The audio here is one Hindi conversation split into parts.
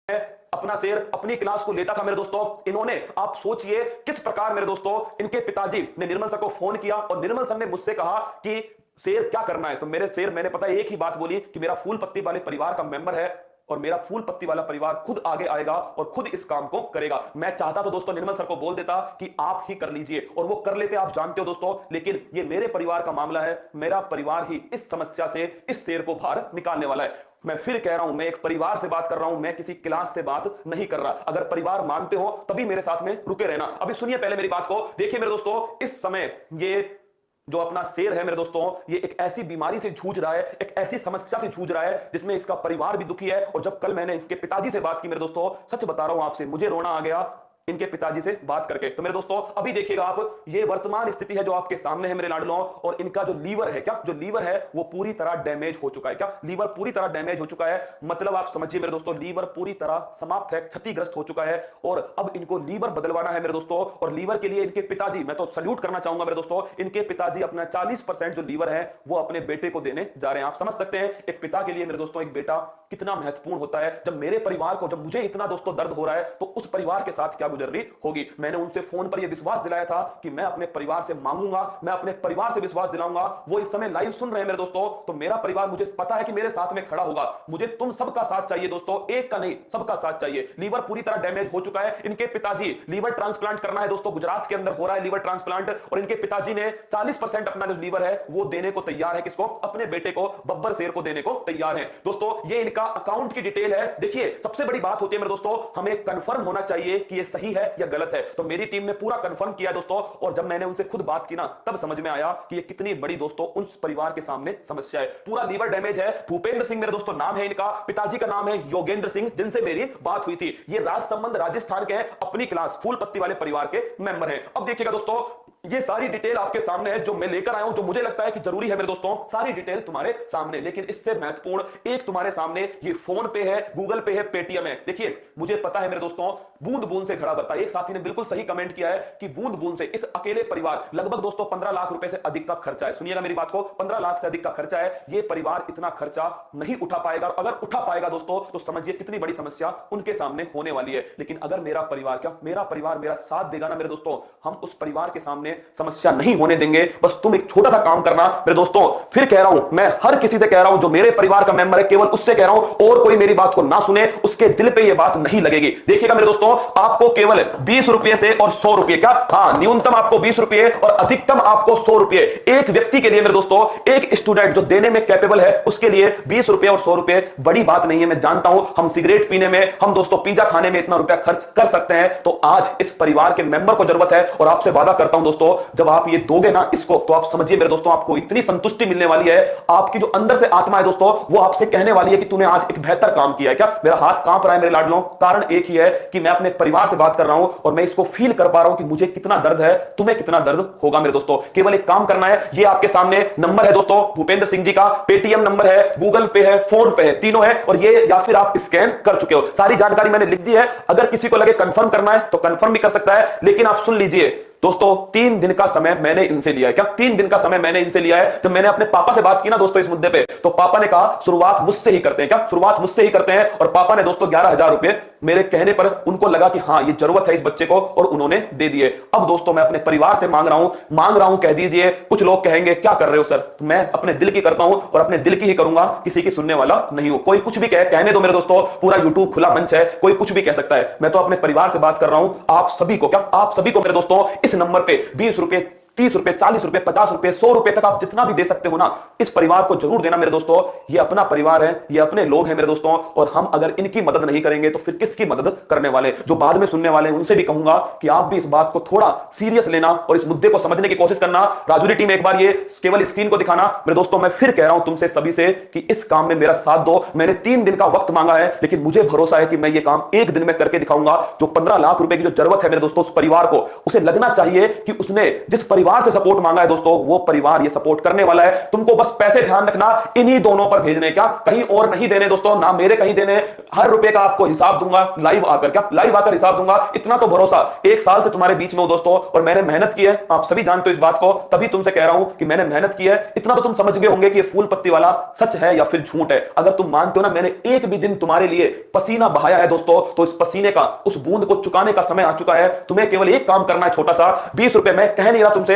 अपना शेयर अपनी क्लास को लेता था मेरे दोस्तों। इन्होंने, आप सोचिए किस प्रकार मेरे दोस्तों, इनके पिताजी ने निर्मल सर को फोन किया और निर्मल सर ने मुझसे कहा कि शेयर क्या करना है। तो मेरे शेयर, मैंने पता एक ही बात बोली कि मेरा फूल पत्ती वाले परिवार का मेंबर है और मेरा फूल पत्ती वाला परिवार खुद आगे आएगा और खुद इस काम को करेगा। मैं चाहता तो दोस्तों निर्मल सर को बोल देता कि आप ही कर लीजिए और वो कर लेते, आप जानते हो दोस्तों, लेकिन ये मेरे परिवार का मामला है। मेरा परिवार ही इस समस्या से, इस शेर को बाहर निकालने वाला है। मैं फिर कह रहा हूं, मैं एक परिवार से बात कर रहा हूं, मैं किसी क्लास से बात नहीं कर रहा। अगर परिवार मानते हो तभी मेरे साथ में रुके रहना। अभी सुनिए पहले मेरी बात को। देखिए मेरे दोस्तों, इस समय ये जो अपना शेर है मेरे दोस्तों, ये एक ऐसी बीमारी से जूझ रहा है, एक ऐसी समस्या से जूझ रहा है जिसमें इसका परिवार भी दुखी है। और जब कल मैंने इसके पिताजी से बात की मेरे दोस्तों, सच बता रहा हूं आपसे, मुझे रोना आ गया इनके पिताजी से बात करके। तो मेरे दोस्तों अभी देखिएगा आप, ये वर्तमान स्थिति है जो आपके सामने है मेरे लाडलों। और इनका जो लीवर है, क्या जो लीवर है वो पूरी तरह डैमेज हो चुका है। क्या लीवर पूरी तरह डैमेज हो चुका है, मतलब आप समझिए मेरे दोस्तों, लीवर पूरी तरह समाप्त है, क्षतिग्रस्त हो चुका है। और अब इनको लीवर बदलवाना है मेरे दोस्तों। और लीवर के लिए इनके पिताजी, मैं तो सल्यूट करना चाहूंगा मेरे दोस्तों, इनके पिताजी अपना 40% जो लीवर है वो अपने बेटे को देने जा रहे हैं। आप समझ सकते हैं एक पिता के लिए मेरे दोस्तों एक बेटा कितना महत्वपूर्ण होता है। जब मेरे परिवार को, जब मुझे इतना दोस्तों दर्द हो रहा है, तो उस परिवार के साथ क्या गुजर रही होगी। मैंने उनसे फोन पर यह विश्वास दिलाया था कि मैं अपने परिवार से मांगूंगा, मैं अपने परिवार से विश्वास दिलाऊंगा। वो इस समय लाइव सुन रहे हैं मेरे दोस्तों, तो मेरा परिवार, मुझे पता है कि मेरे साथ में खड़ा होगा। मुझे तुम सबका साथ चाहिए दोस्तों, एक का नहीं, सबका साथ चाहिए। लीवर पूरी तरह डैमेज हो चुका है। इनके पिताजी, लीवर ट्रांसप्लांट करना है दोस्तों, गुजरात के अंदर हो रहा है लीवर ट्रांसप्लांट। और इनके पिताजी ने 40% अपना जो लीवर है वो देने को तैयार है। किसको? अपने बेटे को, बब्बर शेर को देने को तैयार है। दोस्तों ये इनका अकाउंट की डिटेल है। देखिए सबसे बड़ी बात होती है मेरे दोस्तों, हमें कंफर्म होना चाहिए कि ये सही है या गलत है। तो मेरी टीम ने पूरा कंफर्म किया दोस्तों। और जब मैंने उनसे खुद बात की ना, तब समझ में आया कि ये कितनी बड़ी दोस्तों उस परिवार के सामने समस्या है। पूरा लीवर डैमेज है। भूपेंद्र सिंह मेरे दोस्तों नाम है इनका, पिताजी का नाम है योगेंद्र सिंह, जिनसे मेरी बात हुई थी। ये राजसमंद राजस्थान के हैं, अपनी क्लास फूल पत्ती वाले परिवार के मेंबर हैं। अब देखिएगा दोस्तों, ये सारी डिटेल आपके सामने है जो मैं लेकर आया हूं, जो मुझे लगता है कि जरूरी है मेरे दोस्तों, सारी डिटेल तुम्हारे सामने। लेकिन इससे महत्वपूर्ण एक तुम्हारे सामने ये फोन पे है, गूगल पे है, पेटीएम है। देखिए मुझे पता है मेरे दोस्तों, बूंद बूंद से घड़ा भरता है। एक साथी ने बिल्कुल सही कमेंट किया है कि बूंद बूंद से इस अकेले परिवार, लगभग दोस्तों 15 लाख रुपए से अधिक का खर्चा है। सुनिएगा मेरी बात को, 15 लाख से अधिक का खर्चा है। ये परिवार इतना खर्चा नहीं उठा पाएगा। अगर उठा पाएगा दोस्तों तो समझिए कितनी बड़ी समस्या उनके सामने होने वाली है। लेकिन अगर मेरा परिवार, क्या मेरा परिवार मेरा साथ देगा ना मेरे दोस्तों, हम उस परिवार के सामने समस्या नहीं होने देंगे। बस तुम एक छोटा सा काम करना मेरे दोस्तों। फिर कह रहा हूं, मैं हर किसी से कह रहा हूं जो मेरे परिवार का मेंबर है, केवल उससे कह रहा हूं, और कोई मेरी बात को ना सुने, उसके दिल पे यह बात नहीं लगेगी। देखिएगा मेरे दोस्तों, आपको केवल 20 रुपए से और 100 रुपए, क्या हां, न्यूनतम आपको 20 रुपए और अधिकतम आपको 100 रुपए एक व्यक्ति के लिए मेरे दोस्तों, एक स्टूडेंट जो देने में कैपेबल है उसके लिए 20 रुपए और 100 रुपए बड़ी बात नहीं है। मैं जानता हूं हम सिगरेट पीने में, हम दोस्तों पिज्जा खाने में इतना रुपया खर्च कर सकते हैं, तो आज इस परिवार के मेंबर को जरूरत है। और आपसे वादा करता हूं दोस्तों, जब आप ये दोगे ना इसको, तो आप समझिए मेरे दोस्तों, आपको इतनी संतुष्टि मिलने वाली है। आपकी जो अंदर से आत्मा है दोस्तों, वो आपसे कहने वाली है कि तूने आज एक बेहतर काम किया है। क्या मेरा हाथ कांप रहा है मेरे लाडलों? कारण एक ही है कि मैं अपने परिवार से बात कर रहा हूं और मैं इसको फील कर पा रहा हूं कि मुझे कितना दर्द है, तुम्हें कितना दर्द होगा मेरे दोस्तों। केवल एक काम करना है, ये आपके सामने नंबर है दोस्तों भूपेंद्र सिंह जी का, पेटीएम नंबर है, गूगल पे है, फोन पे है, तीनों है। और ये या फिर आप स्कैन कर चुके हो, सारी जानकारी मैंने लिख दी है। अगर किसी को लगे कंफर्म करना है तो कंफर्म भी कर सकता है। लेकिन आप सुन लीजिए दोस्तों, 3 दिन का समय मैंने इनसे लिया है। क्या 3 दिन का समय मैंने इनसे लिया है? जब मैंने अपने पापा से बात की ना दोस्तों इस मुद्दे पे, तो पापा ने कहा शुरुआत मुझसे ही करते हैं। क्या शुरुआत मुझसे ही करते हैं? और पापा ने दोस्तों 11,000 रुपए मेरे कहने पर, उनको लगा कि हाँ ये जरूरत है इस बच्चे को, और उन्होंने दे दिए। अब दोस्तों मैं अपने परिवार से मांग रहा हूं, कह दीजिए। कुछ लोग कहेंगे क्या कर रहे हो सर, तो मैं अपने दिल की करता हूं और अपने दिल की ही करूंगा, किसी की सुनने वाला नहीं हूं। कोई कुछ भी कहने दो मेरे दोस्तों, पूरा यूट्यूब खुला मंच है, कोई कुछ भी कह सकता है। मैं तो अपने परिवार से बात कर रहा हूं, आप सभी को, क्या आप सभी को मेरे दोस्तों इस नंबर पे 20 रुपए, 30 रुपए, 40 रुपए, 50 रुपए, 100 रुपए तक आप जितना भी दे सकते हो ना, इस परिवार को जरूर देना मेरे दोस्तों। ये अपना परिवार है, ये अपने लोग हैं मेरे दोस्तों, और हम अगर इनकी मदद नहीं करेंगे तो फिर किसकी मदद करने वाले? जो बाद में सुनने वाले हैं उनसे भी कहूंगा कि आप भी इस बात को थोड़ा सीरियस लेना और इस मुद्दे को समझने की कोशिश करना। राजूरी टीम एक बार ये केवल स्क्रीन को दिखाना मेरे दोस्तों। मैं फिर कह रहा हूं तुमसे सभी से कि इस काम में मेरा साथ दो। मैंने 3 दिन का वक्त मांगा है, लेकिन मुझे भरोसा है कि मैं ये काम एक दिन में करके दिखाऊंगा। जो 15 लाख रुपए की जो जरूरत है मेरे दोस्तों उस परिवार को, उसे लगना चाहिए कि उसने जिस परिवार परिवार से सपोर्ट मांगा है दोस्तों, वो परिवार ये सपोर्ट करने वाला है। तुमको बस पैसे ध्यान रखना इन्हीं दोनों पर भेजने, क्या कहीं और नहीं देने दोस्तों, ना मेरे कहीं देने। हर रुपए का आपको हिसाब दूंगा लाइव आकर, क्या लाइव आकर हिसाब दूंगा। इतना तो भरोसा, 1 साल से तुम्हारे बीच में हो दोस्तों, और मैंने मेहनत की है, आप सभी जानते हो इस बात को, तभी तुमसे कह रहा हूं कि मैंने मेहनत की है। इतना तो तुम समझ गए होंगे कि ये फूल पत्ती वाला सच है या फिर झूठ है। अगर तुम मानते हो ना मैंने एक भी दिन तुम्हारे लिए पसीना बहाया है दोस्तों, तो इस पसीने का, उस बूंद को चुकाने का समय आ चुका है। तुम्हें केवल एक काम करना है छोटा सा, 20 रुपए, मैं कह नहीं रहा तुमसे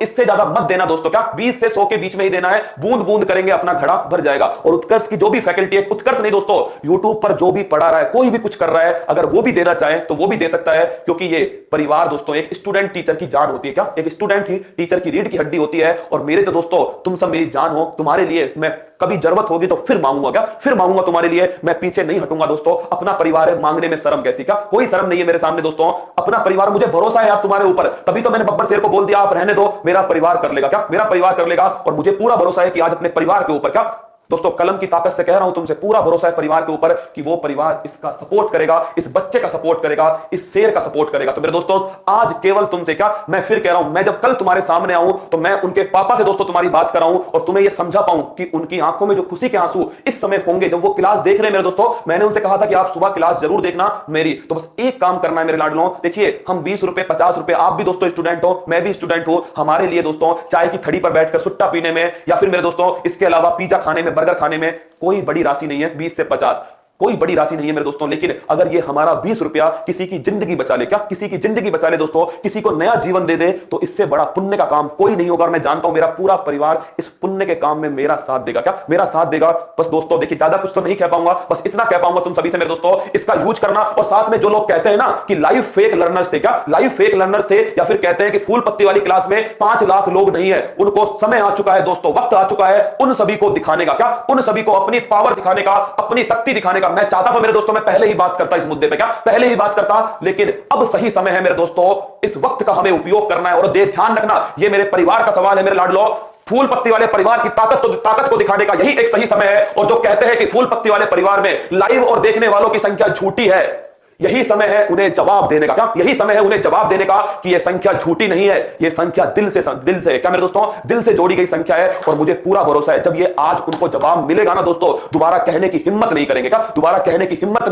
इससे ज्यादा मत देना दोस्तों, क्या 20 से 100 के बीच में ही देना है। बूंद बूंद करेंगे अपना घड़ा भर जाएगा। और उत्कर्ष की जो भी फैकल्टी है, उत्कर्ष नहीं दोस्तों, यूट्यूब पर जो भी पढ़ा रहा है, कोई भी कुछ कर रहा है, अगर वो भी देना चाहे तो वो भी दे सकता है। क्योंकि ये परिवार दोस्तों एक स्टूडेंट टीचर की जान होती है, क्या एक स्टूडेंट ही टीचर की रीढ़ की हड्डी होती है। और मेरे तो दोस्तों तुम सब मेरी जान हो, तुम्हारे लिए मैं कभी जरूरत होगी तो फिर मांगूंगा, क्या फिर मांगूंगा तुम्हारे लिए, मैं पीछे नहीं हटूंगा दोस्तों। अपना परिवार है, मांगने में शर्म कैसी, क्या कोई शर्म नहीं है मेरे सामने दोस्तों। अपना परिवार, मुझे भरोसा है आप तुम्हारे ऊपर, तभी तो मैंने बब्बर शेर को बोल दिया आप रहने दो, मेरा परिवार कर लेगा, क्या मेरा परिवार कर लेगा। और मुझे पूरा भरोसा है कि आज अपने परिवार के ऊपर, क्या दोस्तों कलम की ताकत से कह रहा हूं तुमसे, पूरा भरोसा है परिवार के ऊपर कि वो परिवार इसका सपोर्ट करेगा, इस बच्चे का सपोर्ट करेगा, इस शेर का सपोर्ट करेगा। तो मेरे दोस्तों आज केवल तुमसे, क्या मैं फिर कह रहा हूं, मैं जब कल तुम्हारे सामने आऊं तो मैं उनके पापा से दोस्तों तुम्हारी बात कराऊं और तुम्हें यह समझा पाऊं कि उनकी आंखों में जो खुशी के आंसू इस समय होंगे जब वो क्लास देख रहे हैं। मेरे दोस्तों मैंने उनसे कहा था कि आप सुबह क्लास जरूर देखना मेरी, तो बस एक काम करना है मेरे लाडलों। देखिए हम 20 रुपए 50 रुपए, आप भी दोस्तों स्टूडेंट हो, मैं भी स्टूडेंट हूं, हमारे लिए दोस्तों चाय की थड़ी पर बैठकर सुट्टा पीने में या फिर मेरे दोस्तों इसके अलावा पिज्जा खाने में, बर्गर खाने में कोई बड़ी राशि नहीं है। 20 से 50 कोई बड़ी राशि नहीं है मेरे दोस्तों, लेकिन अगर ये हमारा 20 रुपया किसी की जिंदगी बचा ले, क्या किसी की जिंदगी बचा ले दोस्तों, किसी को नया जीवन दे दे, तो इससे बड़ा पुण्य का काम कोई नहीं होगा। और मैं जानता हूं मेरा पूरा परिवार इस पुण्य के काम में मेरा साथ देगा, क्या मेरा साथ देगा। बस दोस्तों देखिए ज्यादा कुछ तो नहीं कह पाऊंगा, बस इतना कह पाऊंगा तुम सभी से मेरे दोस्तों, इसका यूज करना। और साथ में जो लोग कहते हैं ना कि लाइव फेक लर्नर्स थे, क्या लाइव फेक लर्नर्स थे, या फिर कहते हैं कि फूल पत्ती वाली क्लास में 5 लाख लोग नहीं है, उनको समय आ चुका है दोस्तों, वक्त आ चुका है उन सभी को दिखाने का, क्या उन सभी को अपनी पावर दिखाने का, अपनी शक्ति दिखाने का। मैं चाहता था मेरे दोस्तों मैं पहले ही बात करता इस मुद्दे पे, क्या पहले ही बात करता, लेकिन अब सही समय है मेरे दोस्तों, इस वक्त का हमें उपयोग करना है। और ध्यान रखना ये मेरे परिवार का सवाल है मेरे लाडलो, फूल पत्ती वाले परिवार की ताकत को दिखाने का यही एक सही समय है। और जो कहते हैं कि फूल पत्ती वाले परिवार में लाइव और देखने वालों की संख्या झूठी है, यही समय है उन्हें जवाब देने का, क्या यही समय है उन्हें जवाब देने का कि यह संख्या झूठी नहीं है, यह संख्या दिल से क्या मेरे दोस्तों दिल से जोड़ी गई संख्या है। और मुझे पूरा भरोसा है जब ये आज उनको जवाब मिलेगा ना दोस्तों, दोबारा कहने की हिम्मत नहीं करेंगे, क्या दोबारा कहने की हिम्मत नहीं